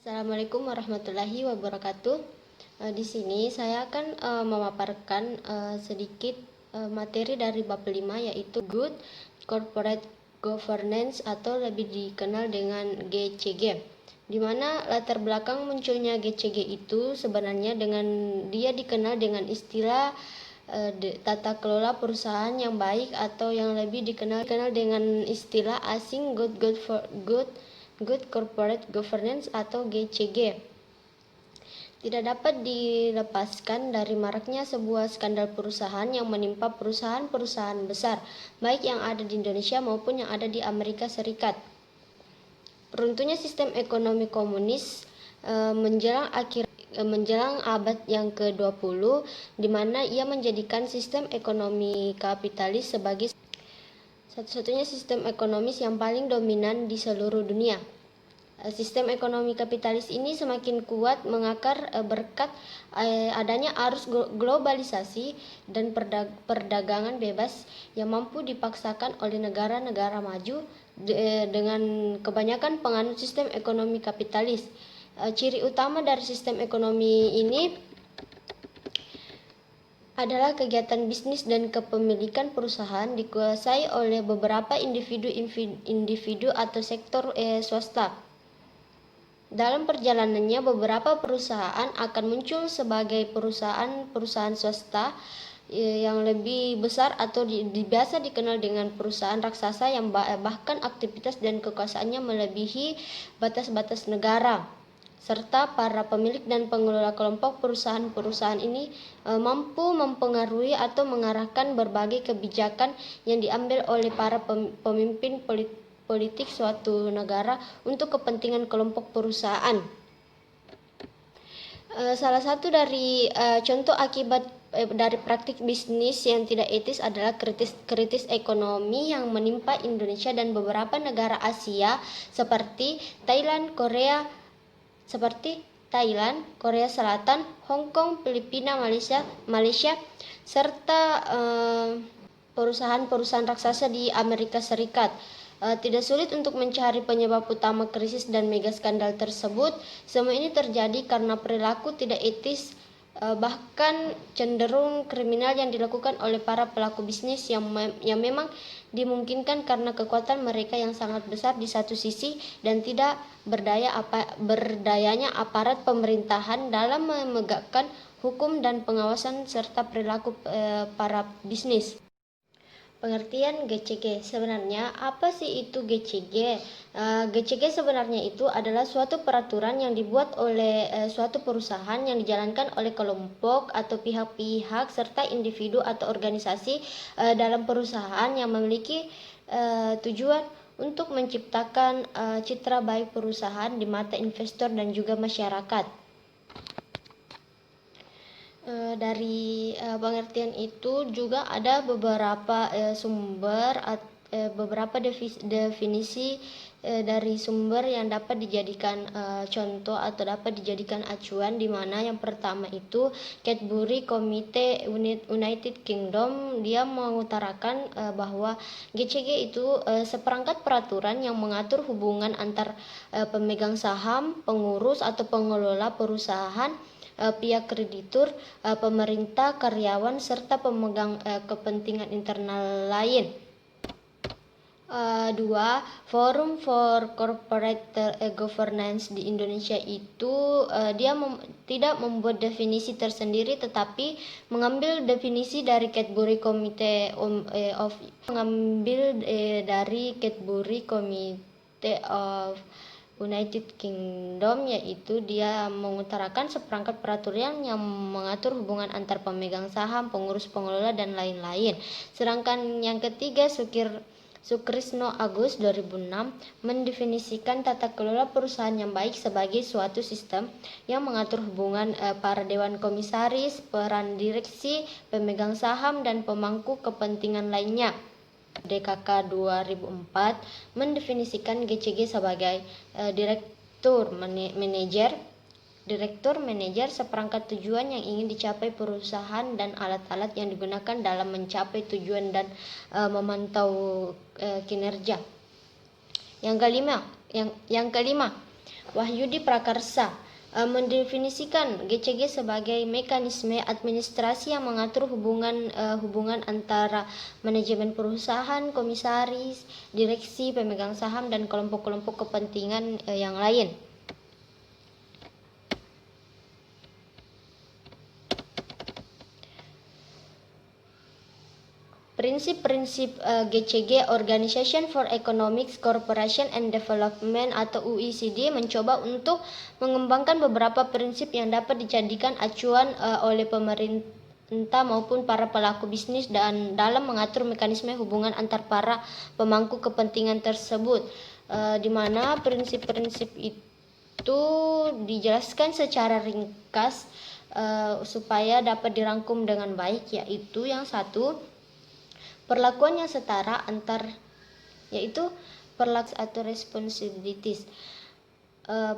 Assalamualaikum warahmatullahi wabarakatuh. Di sini saya akan memaparkan sedikit materi dari bab 5, yaitu Good Corporate Governance atau lebih dikenal dengan GCG. Di mana latar belakang munculnya GCG itu sebenarnya dia dikenal dengan istilah tata kelola perusahaan yang baik, atau yang lebih dikenal dengan istilah asing Good Corporate Governance atau GCG. Tidak dapat dilepaskan dari maraknya sebuah skandal perusahaan yang menimpa perusahaan-perusahaan besar, baik yang ada di Indonesia maupun yang ada di Amerika Serikat. Runtuhnya sistem ekonomi komunis menjelang abad yang ke-20, di mana ia menjadikan sistem ekonomi kapitalis sebagai satu-satunya sistem ekonomis yang paling dominan di seluruh dunia. Sistem ekonomi kapitalis ini semakin kuat mengakar berkat adanya arus globalisasi dan perdagangan bebas yang mampu dipaksakan oleh negara-negara maju dengan kebanyakan penganut sistem ekonomi kapitalis. Ciri utama dari sistem ekonomi ini adalah kegiatan bisnis dan kepemilikan perusahaan dikuasai oleh beberapa individu atau sektor swasta. Dalam perjalanannya, beberapa perusahaan akan muncul sebagai perusahaan swasta yang lebih besar atau biasa dikenal dengan perusahaan raksasa yang bahkan aktivitas dan kekuasaannya melebihi batas-batas negara, serta para pemilik dan pengelola kelompok perusahaan ini mampu mempengaruhi atau mengarahkan berbagai kebijakan yang diambil oleh para pemimpin politik suatu negara untuk kepentingan kelompok perusahaan. Salah satu dari contoh akibat dari praktik bisnis yang tidak etis adalah kritis ekonomi yang menimpa Indonesia dan beberapa negara Asia seperti Thailand, Korea Selatan, Hong Kong, Filipina, Malaysia, serta perusahaan-perusahaan raksasa di Amerika Serikat. Tidak sulit untuk mencari penyebab utama krisis dan mega skandal tersebut. Semua ini terjadi karena perilaku tidak etis, bahkan cenderung kriminal yang dilakukan oleh para pelaku bisnis yang memang dimungkinkan karena kekuatan mereka yang sangat besar di satu sisi dan tidak berdayanya aparat pemerintahan dalam menegakkan hukum dan pengawasan serta perilaku para bisnis. Pengertian GCG. Sebenarnya apa sih itu GCG? GCG sebenarnya itu adalah suatu peraturan yang dibuat oleh suatu perusahaan yang dijalankan oleh kelompok atau pihak-pihak serta individu atau organisasi dalam perusahaan yang memiliki tujuan untuk menciptakan citra baik perusahaan di mata investor dan juga masyarakat. Dari pengertian itu juga ada beberapa definisi dari sumber yang dapat dijadikan contoh atau dapat dijadikan acuan, di mana yang pertama itu Cadbury Committee United Kingdom. Dia mengutarakan bahwa GCG itu seperangkat peraturan yang mengatur hubungan antar pemegang saham, pengurus atau pengelola perusahaan, pihak kreditur, pemerintah, karyawan, serta pemegang kepentingan internal lain. 2. Forum for Corporate Governance di Indonesia itu dia tidak membuat definisi tersendiri, tetapi mengambil definisi dari Cadbury Committee of United Kingdom, yaitu dia mengutarakan seperangkat peraturan yang mengatur hubungan antar pemegang saham, pengurus, pengelola, dan lain-lain. Sedangkan yang ketiga, Sukrisno Agus 2006 mendefinisikan tata kelola perusahaan yang baik sebagai suatu sistem yang mengatur hubungan para dewan komisaris, peran direksi, pemegang saham, dan pemangku kepentingan lainnya. DKK 2004 mendefinisikan GCG sebagai direktur manajer seperangkat tujuan yang ingin dicapai perusahaan dan alat-alat yang digunakan dalam mencapai tujuan dan memantau kinerja. Yang kelima, Wahyudi Prakarsa mendefinisikan GCG sebagai mekanisme administrasi yang mengatur hubungan antara manajemen perusahaan, komisaris, direksi, pemegang saham, dan kelompok-kelompok kepentingan yang lain. Prinsip-prinsip GCG, Organization for Economic Cooperation and Development atau OECD, mencoba untuk mengembangkan beberapa prinsip yang dapat dijadikan acuan oleh pemerintah maupun para pelaku bisnis dan dalam mengatur mekanisme hubungan antar para pemangku kepentingan tersebut, di mana prinsip-prinsip itu dijelaskan secara ringkas supaya dapat dirangkum dengan baik, yaitu yang satu, perlakuan yang setara yaitu perlakuan atau responsibilities.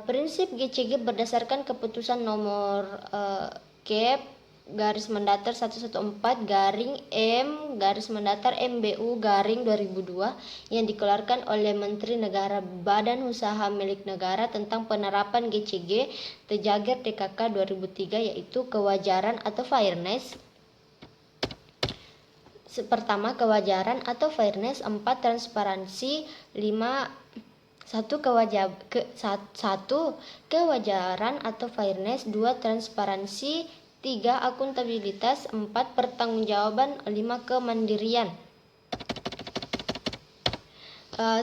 Prinsip GCG berdasarkan keputusan nomor Cap garis mendatar 114-M/MBU/2002 yang dikeluarkan oleh Menteri Negara Badan Usaha Milik Negara tentang penerapan GCG Tejager DKK 2003, yaitu kewajaran atau fairness. Pertama, kewajaran atau fairness. 4, transparansi. 5, kewajaran atau fairness. 2, transparansi. 3, akuntabilitas. 4, pertanggungjawaban. 5, kemandirian.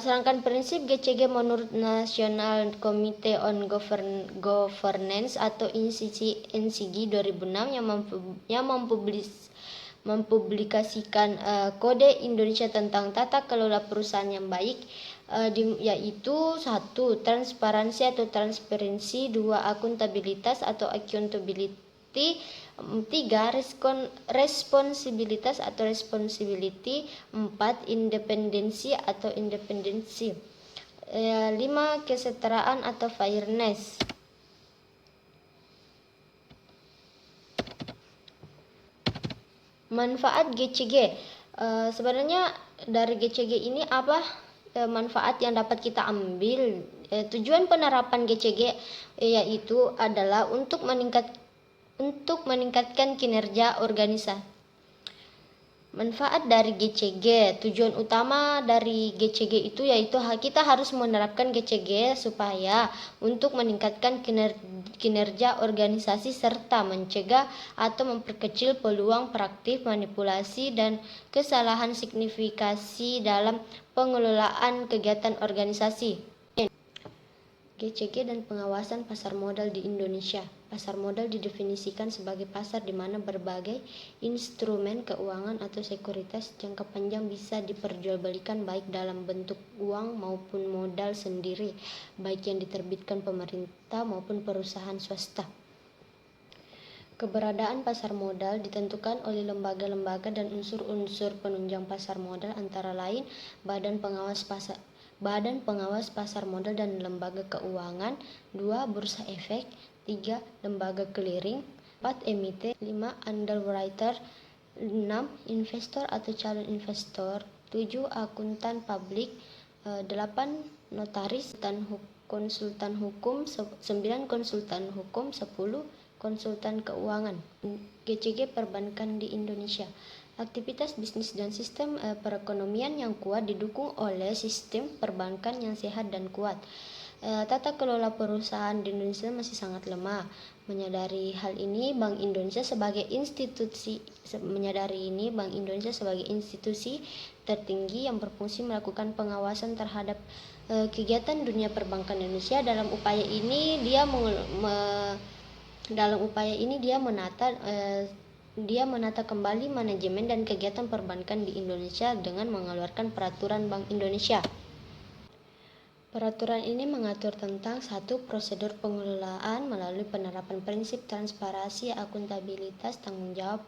Sedangkan prinsip GCG menurut National Committee on Governance atau NCG 2006 yang mempublikasikan Kode Indonesia tentang tata kelola perusahaan yang baik, yaitu 1, transparansi atau transparency. 2, akuntabilitas atau accountability. 3, responsibilitas atau responsibility. 4, independensi atau independensi. 5, kesetaraan atau fairness. Manfaat GCG. Sebenarnya dari GCG ini apa manfaat yang dapat kita ambil? Tujuan penerapan GCG yaitu adalah untuk meningkatkan kinerja organisasi. Manfaat dari GCG, tujuan utama dari GCG itu yaitu kita harus menerapkan GCG supaya untuk meningkatkan kinerja organisasi serta mencegah atau memperkecil peluang praktik manipulasi dan kesalahan signifikasi dalam pengelolaan kegiatan organisasi. GCG dan pengawasan pasar modal di Indonesia. Pasar modal didefinisikan sebagai pasar di mana berbagai instrumen keuangan atau sekuritas jangka panjang bisa diperjualbelikan baik dalam bentuk uang maupun modal sendiri, baik yang diterbitkan pemerintah maupun perusahaan swasta. Keberadaan pasar modal ditentukan oleh lembaga-lembaga dan unsur-unsur penunjang pasar modal, antara lain Badan Pengawas Pasar Modal dan Lembaga Keuangan. 2, Bursa Efek. 3, Lembaga Clearing. 4, Emiten. 5, Underwriter. 6, Investor atau calon investor. 7, Akuntan publik. 8, Notaris dan konsultan hukum. 9, konsultan hukum. 10, konsultan keuangan. GCG perbankan di Indonesia. Aktivitas bisnis dan sistem perekonomian yang kuat didukung oleh sistem perbankan yang sehat dan kuat. Tata kelola perusahaan di Indonesia masih sangat lemah. Menyadari ini, Bank Indonesia sebagai institusi tertinggi yang berfungsi melakukan pengawasan terhadap kegiatan dunia perbankan Indonesia. Dalam upaya ini dia menata kembali manajemen dan kegiatan perbankan di Indonesia dengan mengeluarkan Peraturan Bank Indonesia. Peraturan ini mengatur tentang 1, prosedur pengelolaan melalui penerapan prinsip transparansi, akuntabilitas, tanggung jawab,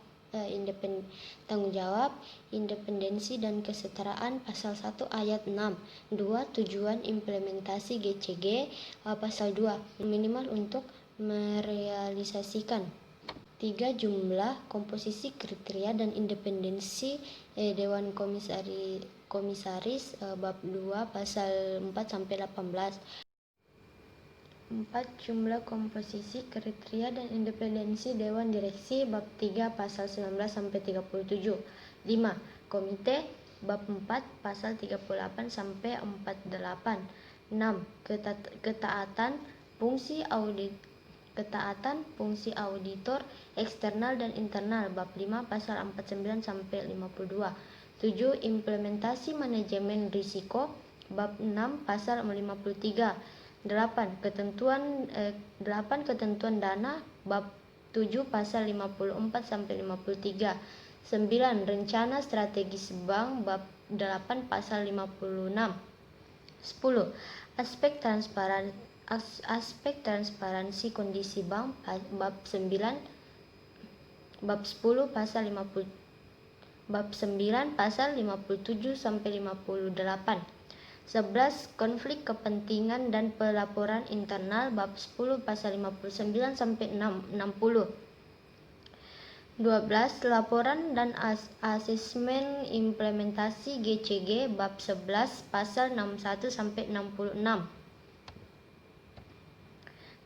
independensi dan kesetaraan. Pasal 1 ayat 6. 2, tujuan implementasi GCG. Pasal 2, minimal untuk merealisasikan. 3, jumlah, komposisi, kriteria, dan independensi Dewan Komisaris. Bab 2 pasal 4-18. 4. Jumlah, komposisi, kriteria, dan independensi Dewan Direksi bab 3 pasal 19-37. 5. Komite bab 4 pasal 38-48. 6. Ketaatan fungsi auditor eksternal dan internal bab 5 pasal 49-52. 7. Implementasi manajemen risiko bab 6 pasal 53. 8. Ketentuan dana bab 7 pasal 54-53. 9. Rencana strategis bank bab 8 pasal 56. 10. Aspek transparansi kondisi bank bab 10 pasal 57-58. 11. Konflik kepentingan dan pelaporan internal bab 10 pasal 59-60. 12. Laporan dan asesmen implementasi GCG bab 11 pasal 61-66.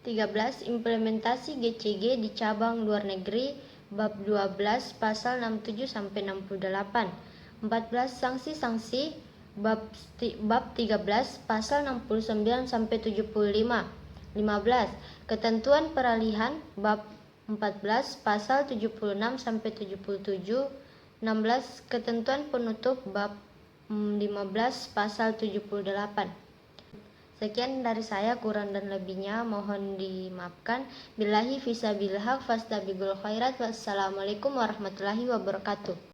13. Implementasi GCG di cabang luar negeri bab 12 pasal 67-68. 14. Sanksi-sanksi bab 13 pasal 69-75. 15. Ketentuan peralihan bab 14 pasal 76-77. 16. Ketentuan penutup bab 15 pasal 78. Sekian dari saya, kurang dan lebihnya mohon dimaafkan. Billahi fisabilillah fastabigul khairat. Wassalamualaikum warahmatullahi wabarakatuh.